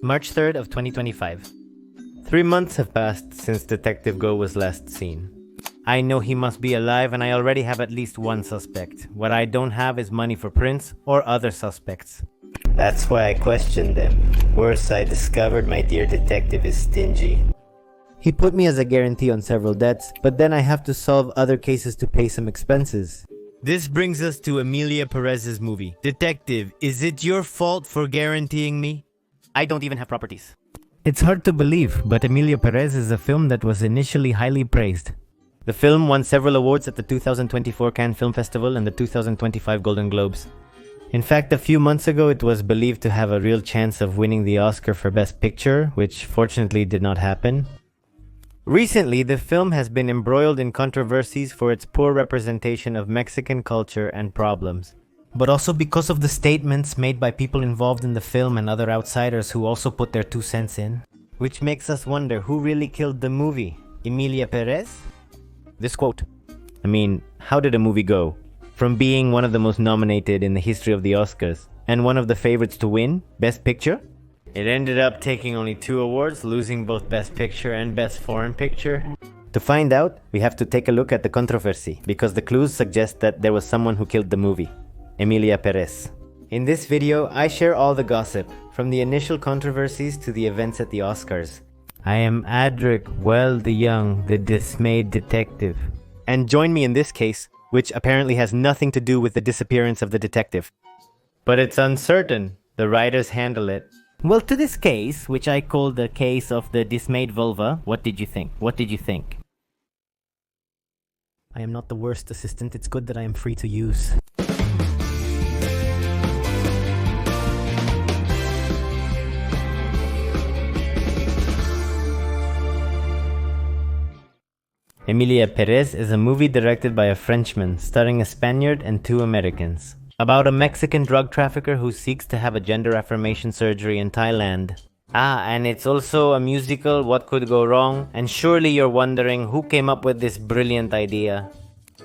March 3rd of 2025. 3 months have passed since Detective Go was last seen. I know he must be alive and I already have at least one suspect. What I don't have is money for Prince or other suspects. That's why I questioned them. Worse, I discovered my dear detective is stingy. He put me as a guarantee on several debts, but then I have to solve other cases to pay some expenses. This brings us to Emilia Perez's movie. Detective, is it your fault for guaranteeing me? I don't even have properties. It's hard to believe, but Emilia Perez is a film that was initially highly praised. The film won several awards at the 2024 Cannes Film Festival and the 2025 Golden Globes. In fact, a few months ago it was believed to have a real chance of winning the Oscar for Best Picture, which fortunately did not happen. Recently, the film has been embroiled in controversies for its poor representation of Mexican culture and problems, but also because of the statements made by people involved in the film and other outsiders who also put their 2 cents in. Which makes us wonder who really killed the movie? Emilia Perez? This quote. How did a movie go? From being one of the most nominated in the history of the Oscars, and one of the favorites to win, Best Picture? It ended up taking only 2 awards, losing both Best Picture and Best Foreign Picture. To find out, we have to take a look at the controversy, because the clues suggest that there was someone who killed the movie. Emilia Perez. In this video, I share all the gossip, from the initial controversies to the events at the Oscars. I am Adric Well the Young, the dismayed detective. And join me in this case, which apparently has nothing to do with the disappearance of the detective. But it's uncertain. The writers handle it. Well, to this case, which I call the case of the dismayed vulva, what did you think? What did you think? I am not the worst assistant. It's good that I am free to use. Emilia Perez is a movie directed by a Frenchman, starring a Spaniard and 2 Americans. About a Mexican drug trafficker who seeks to have a gender affirmation surgery in Thailand. And it's also a musical, What Could Go Wrong? And surely you're wondering who came up with this brilliant idea.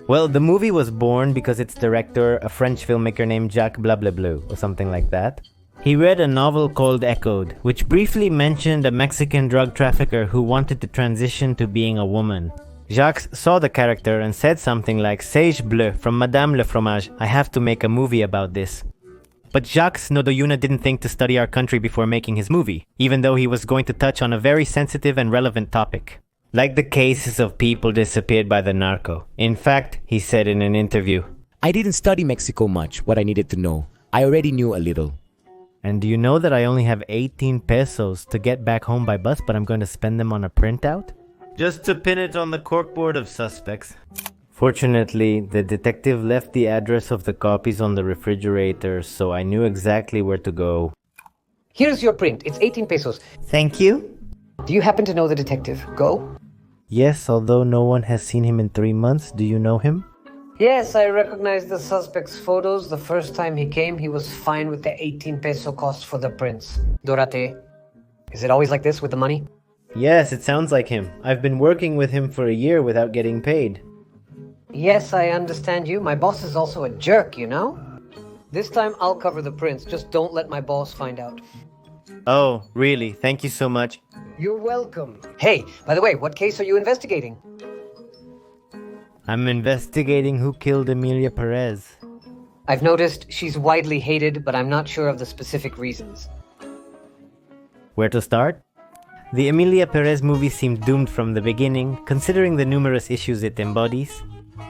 Well, the movie was born because its director, a French filmmaker named Jacques Blablablu, or something like that. He read a novel called Echoed, which briefly mentioned a Mexican drug trafficker who wanted to transition to being a woman. Jacques saw the character and said something like, Sage Bleu from Madame Le Fromage, I have to make a movie about this. But Jacques Nodoyuna didn't think to study our country before making his movie, even though he was going to touch on a very sensitive and relevant topic. Like the cases of people disappeared by the narco. In fact, he said in an interview, I didn't study Mexico much, what I needed to know. I already knew a little. And do you know that I only have 18 pesos to get back home by bus, but I'm going to spend them on a printout? Just to pin it on the corkboard of suspects. Fortunately, the detective left the address of the copies on the refrigerator, so I knew exactly where to go. Here's your print. It's 18 pesos. Thank you. Do you happen to know the detective? Go? Yes, although no one has seen him in 3 months. Do you know him? Yes, I recognize the suspect's photos. The first time he came, he was fine with the 18 peso cost for the prints. Dorate. Is it always like this with the money? Yes, it sounds like him. I've been working with him for a year without getting paid. Yes, I understand you. My boss is also a jerk, you know? This time I'll cover the prints. Just don't let my boss find out. Oh, really? Thank you so much. You're welcome. Hey, by the way, what case are you investigating? I'm investigating who killed Emilia Perez. I've noticed she's widely hated, but I'm not sure of the specific reasons. Where to start? The Emilia Perez movie seemed doomed from the beginning, considering the numerous issues it embodies.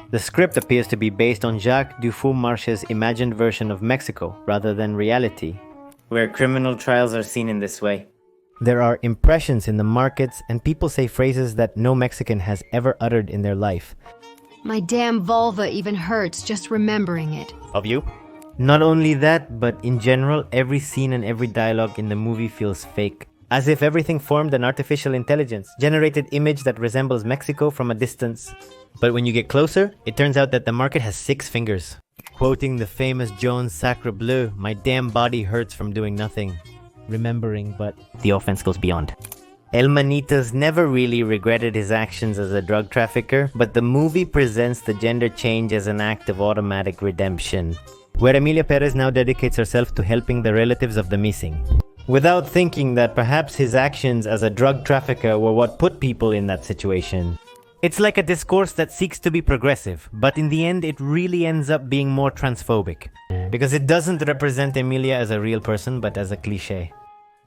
The script appears to be based on Jacques Dufour-Marches's imagined version of Mexico, rather than reality, where criminal trials are seen in this way. There are impressions in the markets, and people say phrases that no Mexican has ever uttered in their life. My damn vulva even hurts just remembering it. Of you? Not only that, but in general, every scene and every dialogue in the movie feels fake. As if everything formed an artificial intelligence, generated image that resembles Mexico from a distance. But when you get closer, it turns out that the market has 6 fingers. Quoting the famous Jones Sacre Bleu, my damn body hurts from doing nothing. Remembering, but the offense goes beyond. El Manitas never really regretted his actions as a drug trafficker, but the movie presents the gender change as an act of automatic redemption, where Emilia Perez now dedicates herself to helping the relatives of the missing. without thinking that perhaps his actions as a drug trafficker were what put people in that situation. It's like a discourse that seeks to be progressive, but in the end it really ends up being more transphobic. Because it doesn't represent Emilia as a real person, but as a cliché.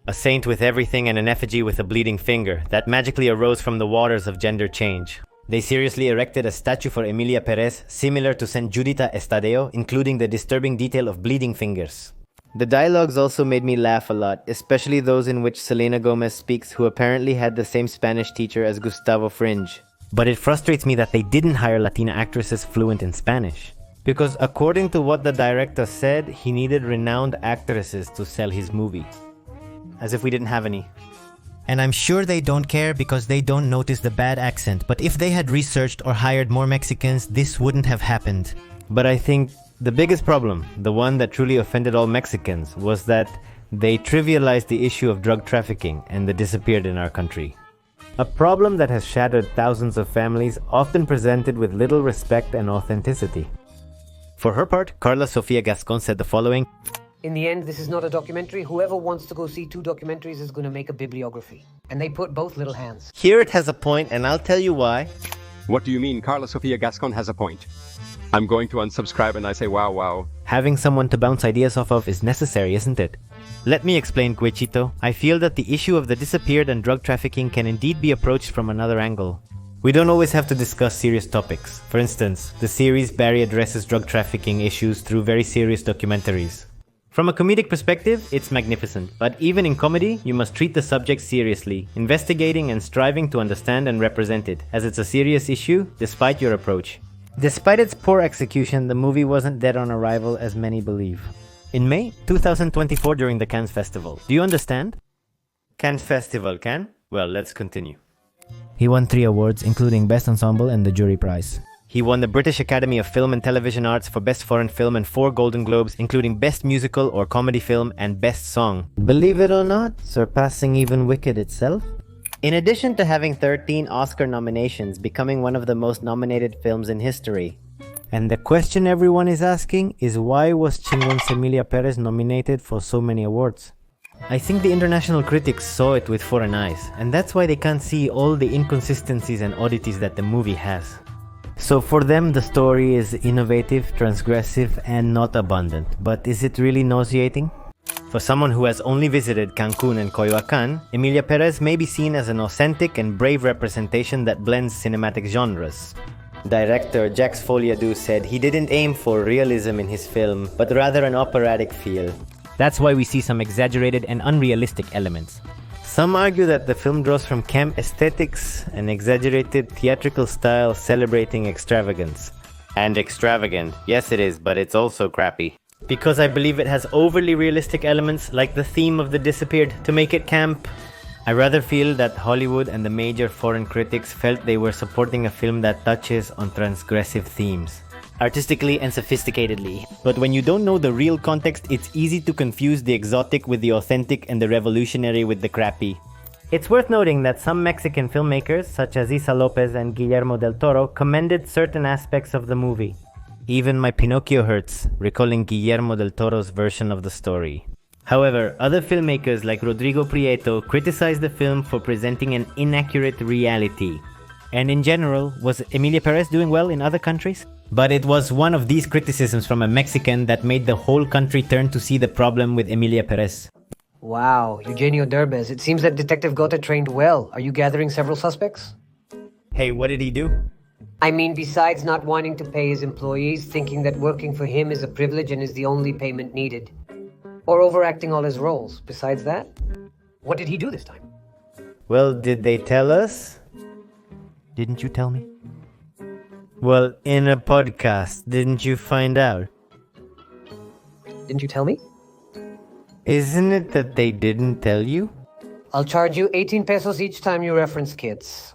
A saint with everything and an effigy with a bleeding finger that magically arose from the waters of gender change. They seriously erected a statue for Emilia Perez similar to St. Judita Estadeo, including the disturbing detail of bleeding fingers. The dialogues also made me laugh a lot, especially those in which Selena Gomez speaks, who apparently had the same Spanish teacher as Gustavo Fringe. But it frustrates me that they didn't hire Latina actresses fluent in Spanish. Because according to what the director said, he needed renowned actresses to sell his movie. As if we didn't have any. And I'm sure they don't care because they don't notice the bad accent, but if they had researched or hired more Mexicans, this wouldn't have happened. But I think the biggest problem, the one that truly offended all Mexicans, was that they trivialized the issue of drug trafficking and the disappeared in our country. A problem that has shattered thousands of families, often presented with little respect and authenticity. For her part, Carla Sofia Gascon said the following: In the end, this is not a documentary. Whoever wants to go see 2 documentaries is going to make a bibliography. And they put both little hands. Here it has a point, and I'll tell you why. What do you mean Carla Sofia Gascon has a point? I'm going to unsubscribe and I say wow. Having someone to bounce ideas off of is necessary, isn't it? Let me explain, Guechito. I feel that the issue of the disappeared and drug trafficking can indeed be approached from another angle. We don't always have to discuss serious topics. For instance, the series Barry addresses drug trafficking issues through very serious documentaries. From a comedic perspective, it's magnificent, but even in comedy, you must treat the subject seriously, investigating and striving to understand and represent it, as it's a serious issue, despite your approach. Despite its poor execution, the movie wasn't dead on arrival as many believe. In May 2024 during the Cannes Festival. Do you understand? Cannes Festival, Cannes? Well, let's continue. He won 3 awards, including Best Ensemble and the Jury Prize. He won the British Academy of Film and Television Arts for Best Foreign Film and 4 Golden Globes, including Best Musical or Comedy Film and Best Song. Believe it or not, surpassing even Wicked itself. In addition to having 13 Oscar nominations, becoming one of the most nominated films in history. And the question everyone is asking is, why was Chingon's Emilia Perez nominated for so many awards? I think the international critics saw it with foreign eyes, and that's why they can't see all the inconsistencies and oddities that the movie has. So for them, the story is innovative, transgressive, and not abundant. But is it really nauseating? For someone who has only visited Cancun and Coyoacan, Emilia Perez may be seen as an authentic and brave representation that blends cinematic genres. Director Jacques Folliadou said he didn't aim for realism in his film, but rather an operatic feel. That's why we see some exaggerated and unrealistic elements. Some argue that the film draws from camp aesthetics and exaggerated theatrical style celebrating extravagance. And extravagant, yes it is, but it's also crappy. Because I believe it has overly realistic elements like the theme of the disappeared to make it camp. I rather feel that Hollywood and the major foreign critics felt they were supporting a film that touches on transgressive themes, artistically and sophisticatedly. But when you don't know the real context, it's easy to confuse the exotic with the authentic and the revolutionary with the crappy. It's worth noting that some Mexican filmmakers, such as Isa Lopez and Guillermo del Toro, commended certain aspects of the movie. Even my Pinocchio hurts, recalling Guillermo del Toro's version of the story. However, other filmmakers like Rodrigo Prieto criticized the film for presenting an inaccurate reality. And in general, was Emilia Perez doing well in other countries? But it was one of these criticisms from a Mexican that made the whole country turn to see the problem with Emilia Perez. Wow, Eugenio Derbez. It seems that Detective Gota trained well. Are you gathering several suspects? Hey, what did he do? I mean, besides not wanting to pay his employees, thinking that working for him is a privilege and is the only payment needed. Or overacting all his roles. Besides that, what did he do this time? Well, did they tell us? Didn't you tell me? Well, in a podcast, didn't you find out? Didn't you tell me? Isn't it that they didn't tell you? I'll charge you 18 pesos each time you reference kids.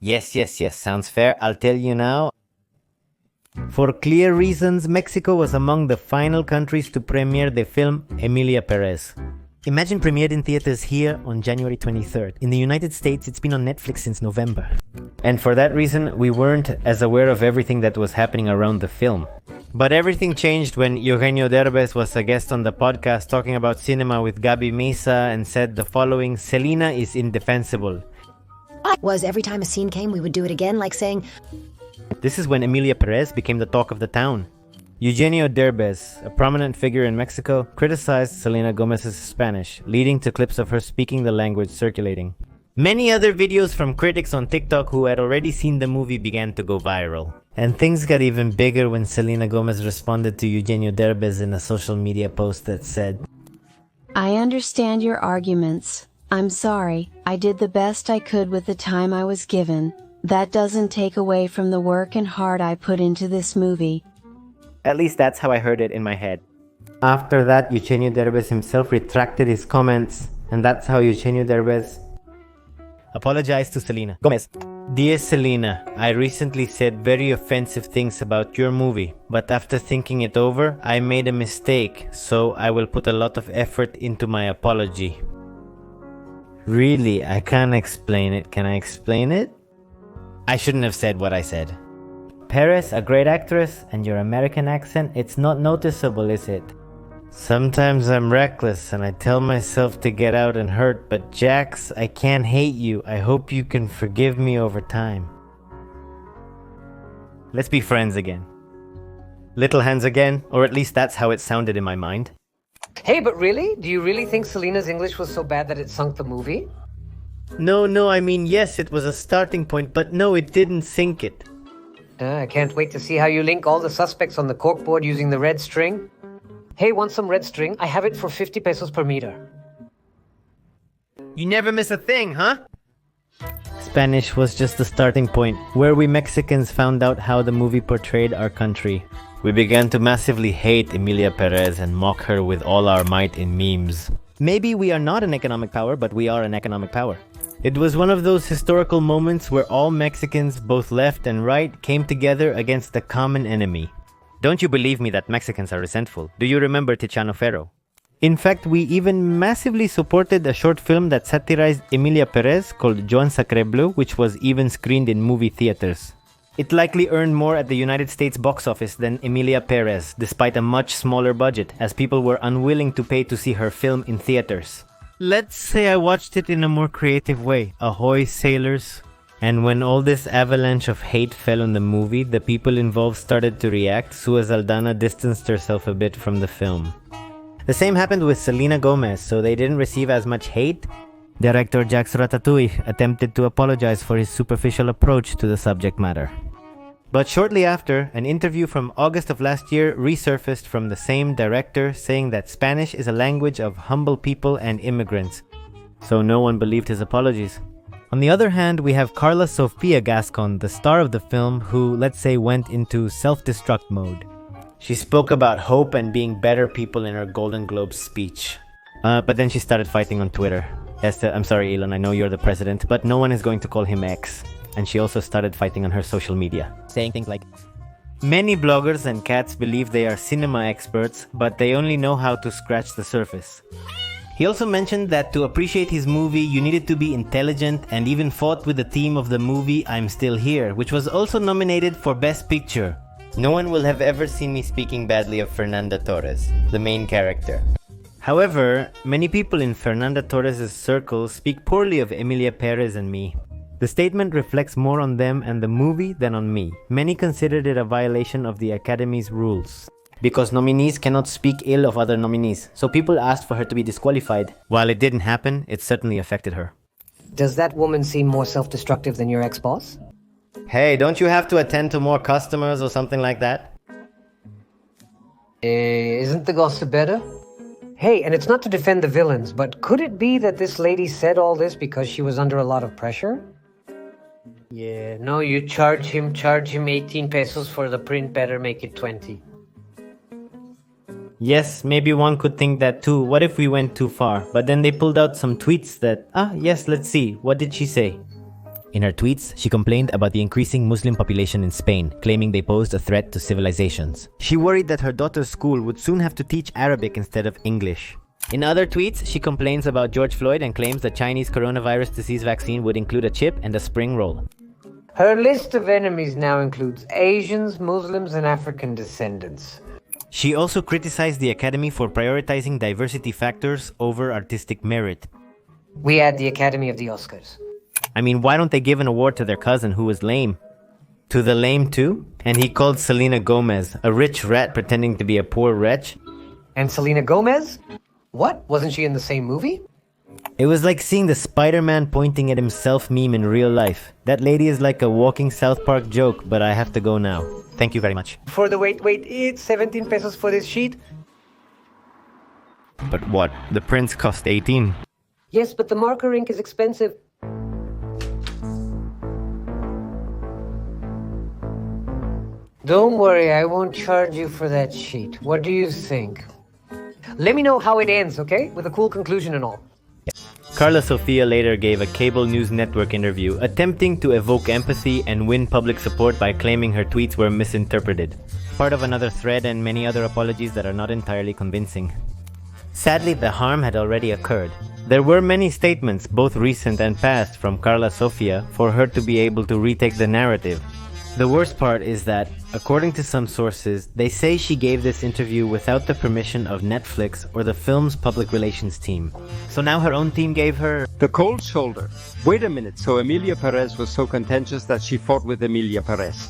Yes, sounds fair. I'll tell you now. For clear reasons, Mexico was among the final countries to premiere the film Emilia Perez. Imagine premiered in theaters here on January 23rd. In the United States, it's been on Netflix since November. And for that reason, we weren't as aware of everything that was happening around the film. But everything changed when Eugenio Derbez was a guest on the podcast talking about cinema with Gabi Mesa and said the following: Selena is indefensible. Was every time a scene came, we would do it again, like saying... This is when Emilia Perez became the talk of the town. Eugenio Derbez, a prominent figure in Mexico, criticized Selena Gomez's Spanish, leading to clips of her speaking the language circulating. Many other videos from critics on TikTok who had already seen the movie began to go viral. And things got even bigger when Selena Gomez responded to Eugenio Derbez in a social media post that said, I understand your arguments. I'm sorry, I did the best I could with the time I was given. That doesn't take away from the work and heart I put into this movie. At least that's how I heard it in my head. After that, Eugenio Derbez himself retracted his comments, and that's how Eugenio Derbez apologized to Selena Gomez. Dear Selena, I recently said very offensive things about your movie, but after thinking it over, I made a mistake, so I will put a lot of effort into my apology. Really, I can't explain it. Can I explain it? I shouldn't have said what I said. Perez, a great actress, and your American accent, it's not noticeable, is it? Sometimes I'm reckless and I tell myself to get out and hurt, but Jax, I can't hate you. I hope you can forgive me over time. Let's be friends again. Little hands again, or at least that's how it sounded in my mind. Hey, but really? Do you really think Selena's English was so bad that it sunk the movie? No, I mean, yes, it was a starting point, but no, it didn't sink it. I can't wait to see how you link all the suspects on the corkboard using the red string. Hey, want some red string? I have it for 50 pesos per meter. You never miss a thing, huh? Spanish was just the starting point, where we Mexicans found out how the movie portrayed our country. We began to massively hate Emilia Perez and mock her with all our might in memes. Maybe we are not an economic power, but we are an economic power. It was one of those historical moments where all Mexicans, both left and right, came together against the common enemy. Don't you believe me that Mexicans are resentful? Do you remember Tiziano Ferro? In fact, we even massively supported a short film that satirized Emilia Perez called Joan Sacre Bleu, which was even screened in movie theaters. It likely earned more at the United States box office than Emilia Perez, despite a much smaller budget, as people were unwilling to pay to see her film in theaters. Let's say I watched it in a more creative way. Ahoy, sailors. And when all this avalanche of hate fell on the movie, the people involved started to react. Sua Zaldana distanced herself a bit from the film. The same happened with Selena Gomez, so they didn't receive as much hate. Director Jacques Ratatouille attempted to apologize for his superficial approach to the subject matter. But shortly after, an interview from August of last year resurfaced from the same director saying that Spanish is a language of humble people and immigrants. So no one believed his apologies. On the other hand, we have Carla Sofia Gascon, the star of the film, who, let's say, went into self-destruct mode. She spoke about hope and being better people in her Golden Globe speech. But then she started fighting on Twitter. I'm sorry, Elon, I know you're the president, but no one is going to call him X. And she also started fighting on her social media, saying things like, many bloggers and cats believe they are cinema experts, but they only know how to scratch the surface. He also mentioned that to appreciate his movie, you needed to be intelligent, and even fought with the theme of the movie I'm Still Here, which was also nominated for Best Picture. No one will have ever seen me speaking badly of Fernanda Torres, the main character. However, many people in Fernanda Torres' circle speak poorly of Emilia Perez and me. The statement reflects more on them and the movie than on me. Many considered it a violation of the Academy's rules, because nominees cannot speak ill of other nominees, so people asked for her to be disqualified. While it didn't happen, it certainly affected her. Does that woman seem more self-destructive than your ex-boss? Hey, don't you have to attend to more customers or something like that? Isn't the gossip better? Hey, and it's not to defend the villains, but could it be that this lady said all this because she was under a lot of pressure? Yeah, no, you charge him 18 pesos for the print, better make it 20. Yes, maybe one could think that too. What if we went too far? But then they pulled out some tweets that, yes, let's see. What did she say? In her tweets, she complained about the increasing Muslim population in Spain, claiming they posed a threat to civilizations. She worried that her daughter's school would soon have to teach Arabic instead of English. In other tweets, she complains about George Floyd and claims the Chinese coronavirus disease vaccine would include a chip and a spring roll. Her list of enemies now includes Asians, Muslims, and African descendants. She also criticized the Academy for prioritizing diversity factors over artistic merit. We add the Academy of the Oscars. I mean, why don't they give an award to their cousin who was lame? To the lame too? And he called Selena Gomez a rich rat pretending to be a poor wretch? And Selena Gomez? What? Wasn't she in the same movie? It was like seeing the Spider-Man pointing at himself meme in real life. That lady is like a walking South Park joke, but I have to go now. Thank you very much. For the wait, it's 17 pesos for this sheet? But what? The prints cost 18. Yes, but the marker ink is expensive. Don't worry, I won't charge you for that sheet. What do you think? Let me know how it ends, okay? With a cool conclusion and all. Carla Sofia later gave a cable news network interview, attempting to evoke empathy and win public support by claiming her tweets were misinterpreted. Part of another thread and many other apologies that are not entirely convincing. Sadly, the harm had already occurred. There were many statements, both recent and past, from Carla Sofia for her to be able to retake the narrative. The worst part is that, according to some sources, they say she gave this interview without the permission of Netflix or the film's public relations team. So now her own team gave her The cold shoulder. Wait a minute, so Emilia Perez was so contentious that she fought with Emilia Perez.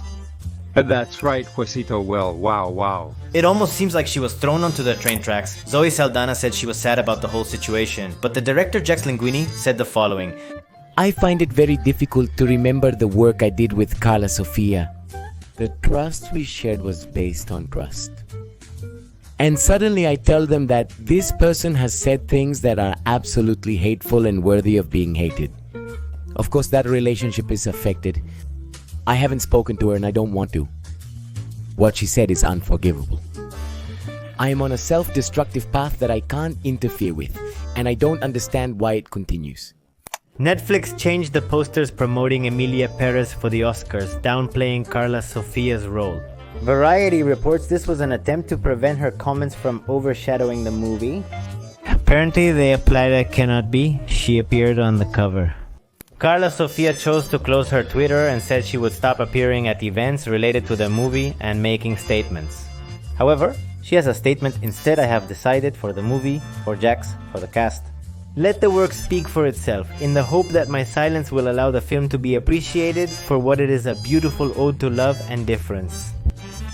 That's right, Juesito. Well, wow. It almost seems like she was thrown onto the train tracks. Zoe Saldana said she was sad about the whole situation, but the director Jax Linguini said the following. I find it very difficult to remember the work I did with Carla Sofia. The trust we shared was based on trust. And suddenly I tell them that this person has said things that are absolutely hateful and worthy of being hated. Of course, that relationship is affected. I haven't spoken to her and I don't want to. What she said is unforgivable. I am on a self-destructive path that I can't interfere with, and I don't understand why it continues. Netflix changed the posters promoting Emilia Perez for the Oscars, downplaying Carla Sofia's role. Variety reports this was an attempt to prevent her comments from overshadowing the movie. Apparently they applied a cannot be. She appeared on the cover. Carla Sofia chose to close her Twitter and said she would stop appearing at events related to the movie and making statements. However, she has a statement: instead I have decided for the movie, for Jax, for the cast. Let the work speak for itself, in the hope that my silence will allow the film to be appreciated for what it is, a beautiful ode to love and difference.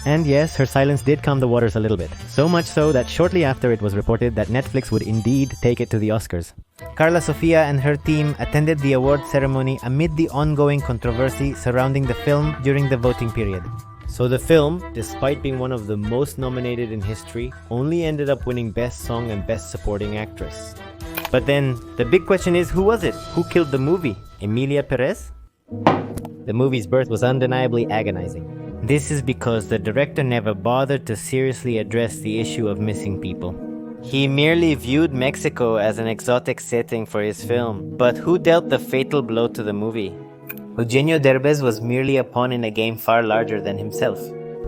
And yes, her silence did calm the waters a little bit. So much so that shortly after it was reported that Netflix would indeed take it to the Oscars. Carla Sofia and her team attended the award ceremony amid the ongoing controversy surrounding the film during the voting period. So the film, despite being one of the most nominated in history, only ended up winning Best Song and Best Supporting Actress. But then, the big question is, who was it? Who killed the movie? Emilia Perez? The movie's birth was undeniably agonizing. This is because the director never bothered to seriously address the issue of missing people. He merely viewed Mexico as an exotic setting for his film, but who dealt the fatal blow to the movie? Eugenio Derbez was merely a pawn in a game far larger than himself.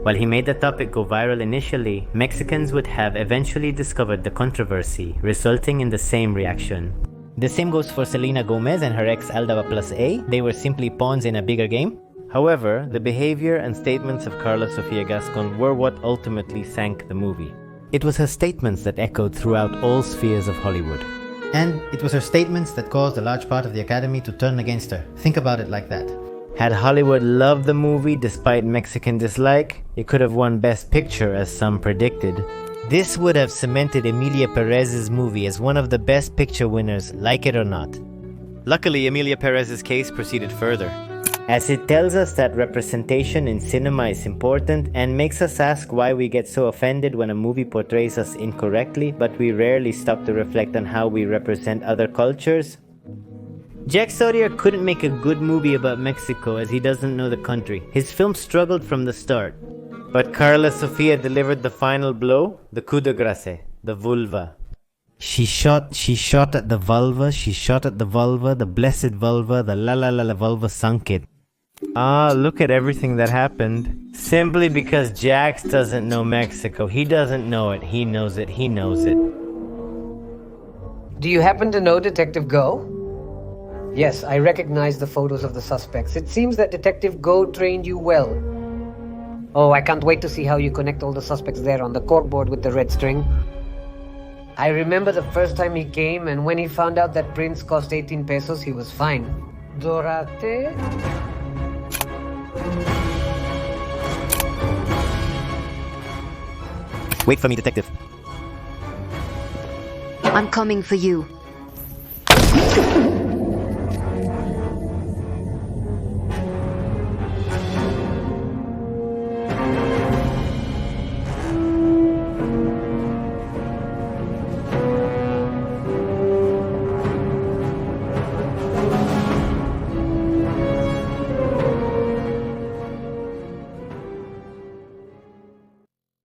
While he made the topic go viral initially, Mexicans would have eventually discovered the controversy, resulting in the same reaction. The same goes for Selena Gomez and her ex Aldaba Plus A. They were simply pawns in a bigger game. However, the behavior and statements of Carla Sofia Gascon were what ultimately sank the movie. It was her statements that echoed throughout all spheres of Hollywood. And it was her statements that caused a large part of the Academy to turn against her. Think about it like that. Had Hollywood loved the movie despite Mexican dislike, it could have won Best Picture as some predicted. This would have cemented Emilia Perez's movie as one of the Best Picture winners, like it or not. Luckily, Emilia Perez's case proceeded further, as it tells us that representation in cinema is important and makes us ask why we get so offended when a movie portrays us incorrectly, but we rarely stop to reflect on how we represent other cultures. Jack Sawyer couldn't make a good movie about Mexico as he doesn't know the country. His film struggled from the start. But Carla Sofia delivered the final blow, the coup de grace, the vulva. She shot at the vulva, the blessed vulva, the la vulva sunk it. Ah, look at everything that happened. Simply because Jax doesn't know Mexico. He doesn't know it, he knows it, he knows it. Do you happen to know Detective Go? Yes, I recognize the photos of the suspects. It seems that Detective Go trained you well. Oh, I can't wait to see how you connect all the suspects there on the corkboard with the red string. I remember the first time he came, and when he found out that Prince cost 18 pesos, he was fine. Dorate? Wait for me, detective. I'm coming for you.